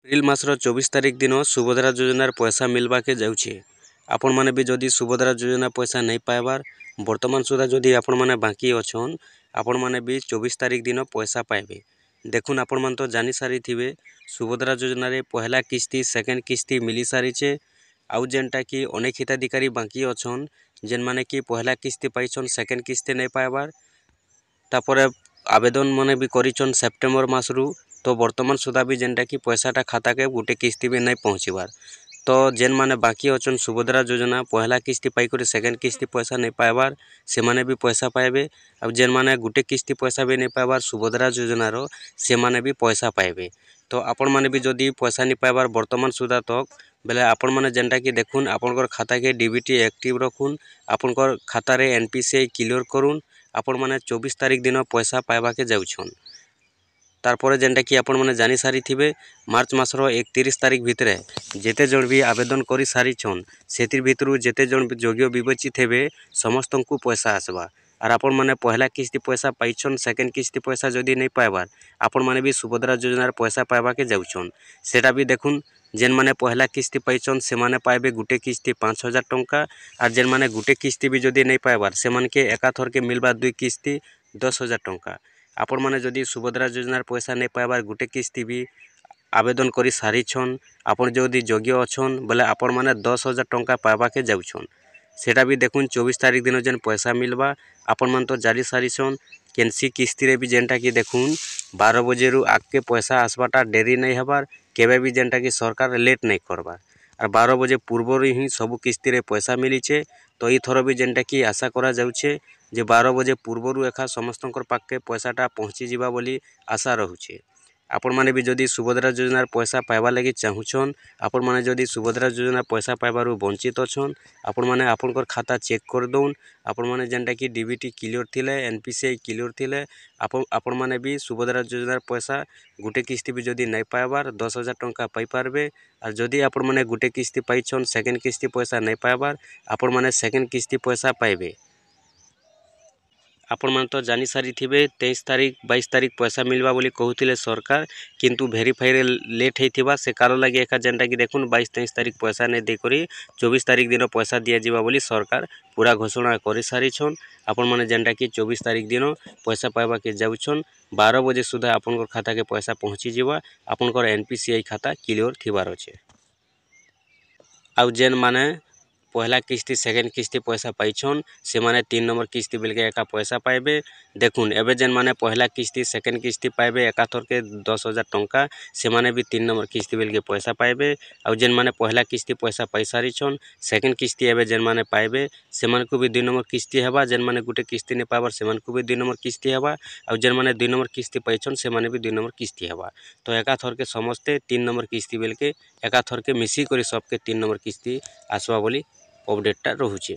April मासर 24 तारिख दिन सुभद्रा योजनार पैसा मिलवा के जाऊे। आपण मैंने भी जदि सुभद्रा योजना पैसा नहीं पाइबार बर्तमान सुधा जदि आपण मैंने बाकी अच्छन आपण मैंने भी 24 तारिख दिन पैसा पाइबे। देखुन आपण मैंने तो जानी सारी थे सुभद्रा योजना रे पहला किस्ती सेकेंड किस्ती मिली सारी। आउ जेनटा कि अनेक हिताधिकारी बाकी अच्छन जेन माने कि पहला किस्ती पाइछन सेकेंड किस्ती नहीं पाइबार तापर आवेदन मैंने भी करिछन सेप्टेम्बर मासरू। तो वर्तमान सुधा भी जेनटा कि पैसाटा खाता के गोटे किस्ती भी नहीं पहुँचबार। तो जेन माने बाकी अच्छन सुभद्रा योजना पहला किस्ती पाइक सेकेंड किस्ती पैसा नहीं पाइबार से माने भी पैसा पाइबे। अब जेन माने गोटे किस्ती पैसा भी नहीं पाइबार सुभद्रा योजनार से माने भी पैसा पाइबे। तो आपण मैंने भी जदि पैसा नहीं पाइबार वर्तमान सुधा तक बेले आपण मैंने जेनटा कि देखुन आपनकर खाता के डीबीटी एक्टिव रखुन आपनकर खाता रे एनपीसीआई क्लियर करुन आपण मैंने 24 तारिख दिन पैसा पाइबा के जाउछन। तारपरे जेनटा कि आपण मैंने जानी सारी थे मार्च मासर 31 तारिख भितर जेते जन भी आवेदन कर सारी से भितर जेते जन योग्य विवेचित हेबे समस्त को पैसा आसवा। और आपण मैंने पहला किस्ती पैसा पाइछन सेकेंड किस्ती पैसा जदि नहीं पाइबार आपण मैंने भी सुभद्रा योजनार पैसा पाइबा के जाउछन। सेटा भी देखुन जेन माने पहला किस्ती पाइछन से माने पाइबे गोटे किस्ती 5000 टंका और जेन माने गोटे किस्ती भी जदि नहीं पाइबार से माने के एकाथर के मिलबा दुई किस्ती 10,000 टंका। आपण मैंने जदि सुभद्रा योजनार पैसा नहीं पाइबार गोटे किस्ती भी आवेदन कर सारी आपन जदि योग्य अच्छन बोले आपण मैंने 10,000 टंका पाइबा के जाउछन। सेटा भी देखुन 24 तारिख दिन जेन पैसा मिलवा आपण मैंने तो जारी सारी केनसी किस्ती रे भी जेनटा कि देखुन 12 बजे रु आगे पैसा आसवाटा डेरी नहीं हबार केबे भी जेनटा कि सरकार लेट नहीं करबार और 12 बजे पूर्व ही सबू किस्ती रे पैसा मिलीचे। तो ये थर भी जेनटा कि आशा करा जाउछे जे 12 बजे पूर्व एका समस्तंकर पाखे पैसाटा पहुँची जावा बोली आशा रहुचे। आपण मैंने भी जदि सुभद्रा योजनार पैसा पाइबा लगी चाहूछन आपण मैंने जदि सुभद्रा योजना पैसा पाइबार वंचित अच्छन आपण मैंने आपनकर खाता चेक कर दौन आपण मैंने जेनटा कि डीबीटी क्लियर थिले एनपीसीआई क्लियर थिले आपण मैंने भी सुभद्रा योजनार पैसा गोटे किस्ती भी जदि नहीं पाइबार 10,000 टंका पाई पारबे। और जदि आपण मैंने गोटे किस्ती पाइछन सेकेंड किस्ती पैसा नहीं पाइबार आपण मैंने सेकेंड किस्ती पैसा पाइबे। आपण मैंने तो जानी सारी थे 23 तारिख 22 तारिख पैसा मिलवा बोली कहते सरकार किंतु भेरीफाई रे लेट होता से कारण लगे एका जेनटा कि देखुन 22-23 तारिख पैसा नहीं देकर 24 तारिख दिन पैसा दि जावा बोली सरकार पूरा घोषणा कर सारी। आपण मैंने जेनटा कि 24 तारिख दिन पैसा पाइबा के जाउछन 12 बजे सुधा आपन खाता के पैसा पहुँची जावा आपनकर एनपीसीआई खाता क्लियर थिबार अच्छे। आउ जेन माने पहला किस्ती सेकेंड किस्ती पैसा पाइछन से माने 3 नंबर किस्ती बिल के एका पैसा पाइबे। देखुन एबे जेन माने पहला किस्ती सेकेंड किस्ती पाइबे एकाथर के 10,000 टंका से माने भी 3 नंबर किस्ती बिल के पैसा पाइबे। और जेन माने पहला किस्ती पैसा पाई सारी सेकेंड किस्ती एबे जेन माने पाइबे से माने को भी 2 नंबर किस्ती हेबा जेन माने गोटे किस्ती नहीं पाइबार से माने को भी 2 नंबर किस्ती हेबा और जेन माने 2 नंबर किस्ती पाइछन से माने भी 2 नंबर किस्ती हेबा। तो एकाथर के समस्ते 3 नंबर किस्ती बिल के एकाथर के मिसी करी सबके 3 नंबर किस्ती आसवा बोली अपडेटटा रहुचे।